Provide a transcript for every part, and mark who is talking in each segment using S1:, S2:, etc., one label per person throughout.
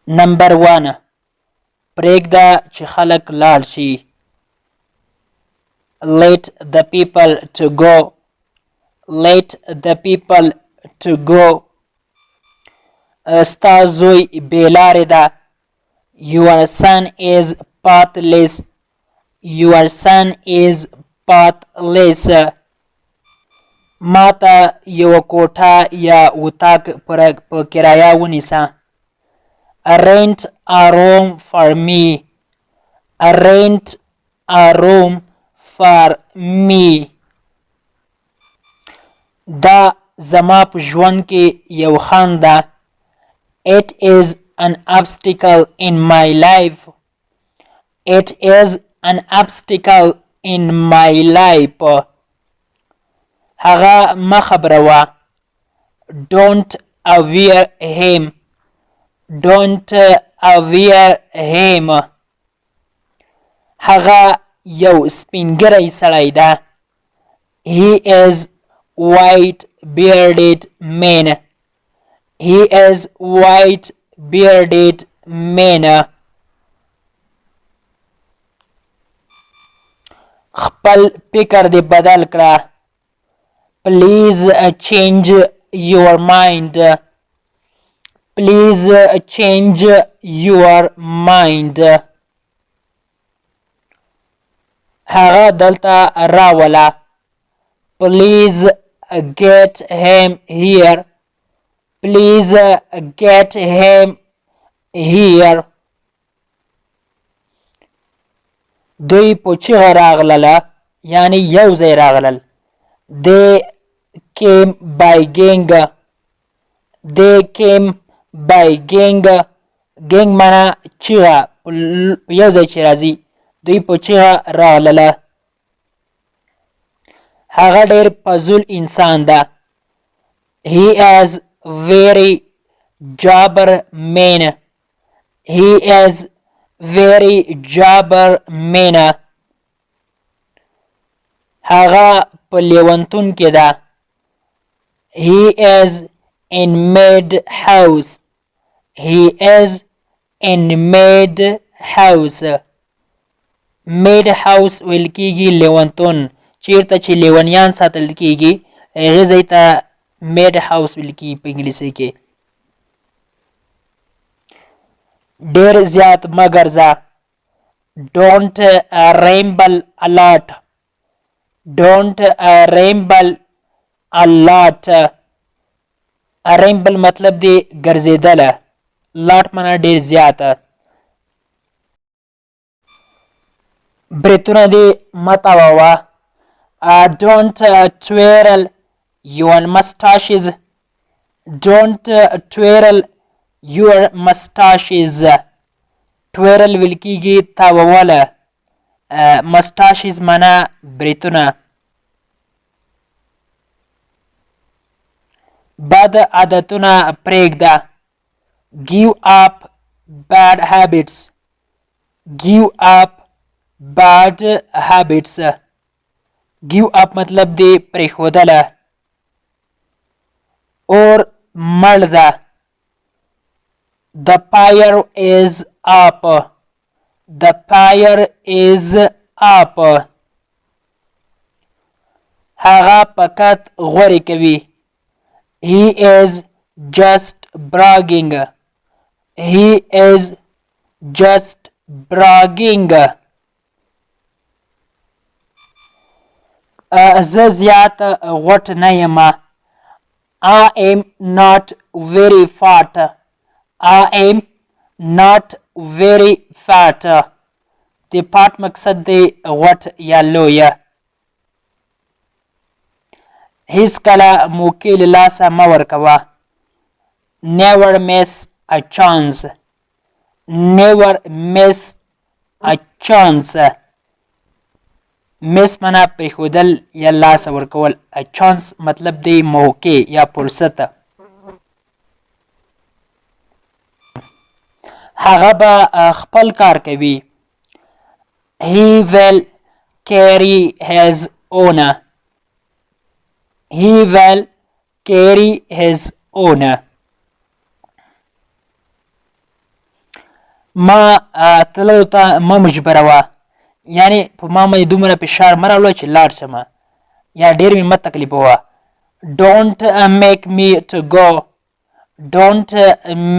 S1: نمبر 1 پرېږده چې خلک لاړ شي. Let the people to go. Let the people to go. ستا زوی بېلارې ده. Your son is pathless. Your son is pathless. ما ته یوه کوټه یا اتاق په کرایه ونیسه. Rent a room for me. Rent a room for me. دا زما په ژوند کې یو خنډ ده. It is an obstacle in my life. It is an obstacle in my life. هغه مه خبروه. Don't aware him. Don't aware him. هغه یو سپینګری سړی ده. He is white bearded man. He is white bearded man. خپل فکر دې بدل کړه. Please change your mind. Please change your mind. هغه دلته راوله. Please get him here. Please get him here. دوی په چیغه راغلله یعنی یو ځای راغلل. They came by gang. They came by gang. gang معنا چیغه یو ځای چې راځي. دوی په چیغه راغلله. هغه ډېر فضول انسان ده. He is very jabber man. He is very jabber man. هغه په لیونتون کې ده. He is in mad house. He is in mad house. mad house ویل کېږي لیونتون. چیرته چې لیونیان ساتل کېږي هغې ځای ته mad house ویل کېږي په انګلیسي کې. ډېر زیات مه ګرځه. Don't ramble a lot. Don't ramble a lot. ramble مطلب دی ګرځېدله. lot معنا ډېر زیاته. برېتونه دې مه تاووه. Don't twirl your mustaches. Don't twirl your mustaches. twirl ویل کېږي تاووله. mustaches معنا برېتونه. بد عادتونه پرېږده. give up bad habits. give up bad habits. give up مطلب دی پرېښودله. اور مړ ده. The fire is up. The fire is up. هغه فقط غورې کوي. He is just bragging. He is just bragging. زه زیات غوټ نه یم. I am not very fat. I am not very fat. د فات مقصد دی غوټ یا لویه. هیڅکله موقع له لاسه مه ورکوه. Never miss a chance. Never miss a chance. miss معنا پرېښودل یا لاسه ورکول. a chance مطلب دی موقع یا فرصت. هغه به خپل کار کوي. He will carry his own. He will carry his own. ما تللو ته مه مجبروه، یعنی په ما باندې دومره فشار مه راوړه چې لاړ شمه یا ډېر مې مه تکلیفوه. Don't make me to go. Don't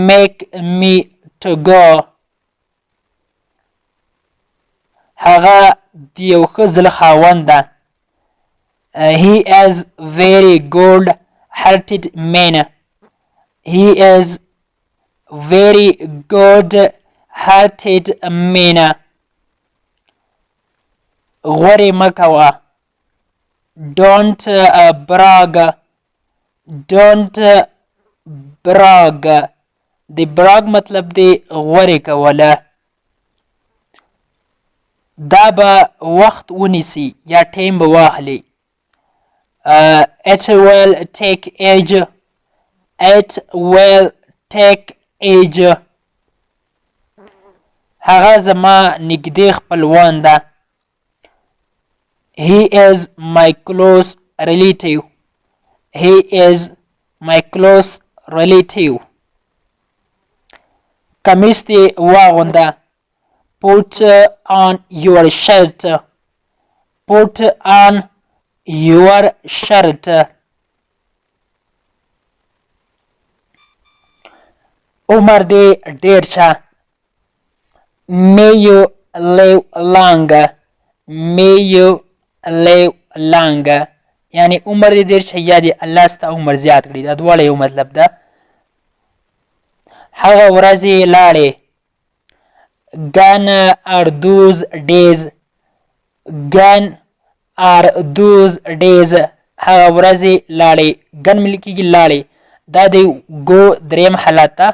S1: make me to go. هغه د یو ښه زړه خاوند ده. He is very good-hearted man. He is very good-hearted man. غورې مه کوه. Don't brag. Don't brag. د brag مطلب دی غورې کوله. دا به وخت ونیسي یا ټیم به واخلي. It will take age. It will take age. هغه زما نږدې خپلوان ده. He is my close relative. He is my close relative. کمیس دې واغونده. Put on your shirt. Put on your shirt. عمر دې ډېر شه. May you live long. May you live long. یعنی عمر دې ډېر شه یا دې الله ستا عمر زیات کړي. دا دواړه یو مطلب ده. هغه ورځې لاړې. Gone are those days. Gone are those days. هغه ورځې لاړې. ګن مې لیکېږي لاړې. دا د ګو دریم حالت ده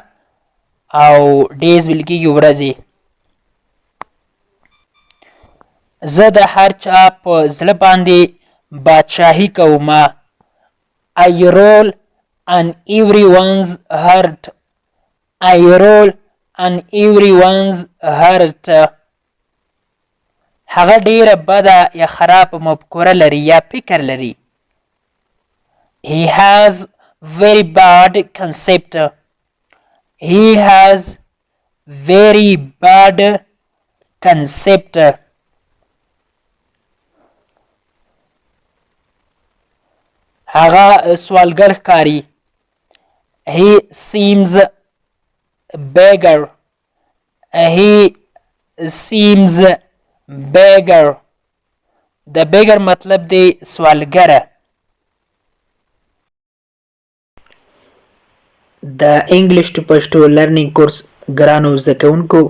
S1: او ډیز مې لیکېږي ورځې. زه د هر چا په زړه باندې بادشاهي کومه. I rule on everyone's heart. I rule on everyone's heart. هغه ډیره بده یا خراب مفکوره لري یا فکر لري. He has very bad concept. He has very bad concept. هغه سوالګر ښکاري. He seems beggar. He seems beggar. د beggar مطلب دی سوالګره. د انګلیش ټو پښتو لرنینګ کورس ګرانو زده کوونکو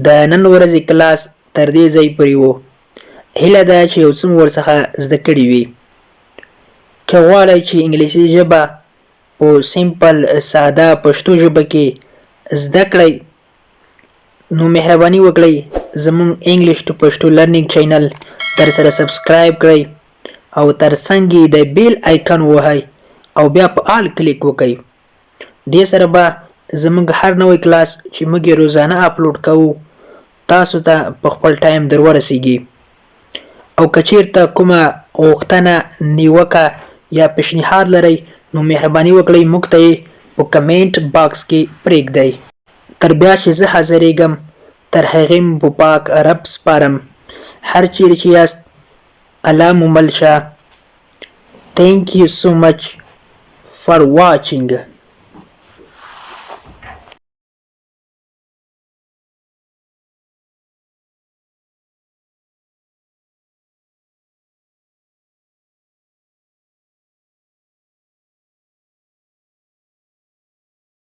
S1: د نن ورځې کلاس تر دې ځای پورې و. هیله ده چې یو څه مو ورڅخه زده کړي وي. که غواړئ چې انګلیسي ژبه په سیمپل ساده پښتو ژبه کې زده کړئ نو مهرباني وکړئ زموږ انګلیش ټو پښتو لرنینګ چینل در سره سبسکرایب کړئ او ترڅنګ یې د بیل آیکن ووهئ او بیا په آل کلیک وکړئ. دې سره به زموږ هر نوی کلاس چې موږ یې روزانه اپلوډ کوو تاسو ته په خپل ټایم در ورسیږي. او که چیرته کومه غوښتنه نیوکه یا پیشنهاد لرئ نو مهرباني وکړئ موږ ته یې په کمنټ باکس کې پرېږدئ. تر بیا چې زه حاضرېږم تر هغې مو په پاک رب سپارم. هر چیرې چې یاست الله مو مل شه. Thank you so much for watching.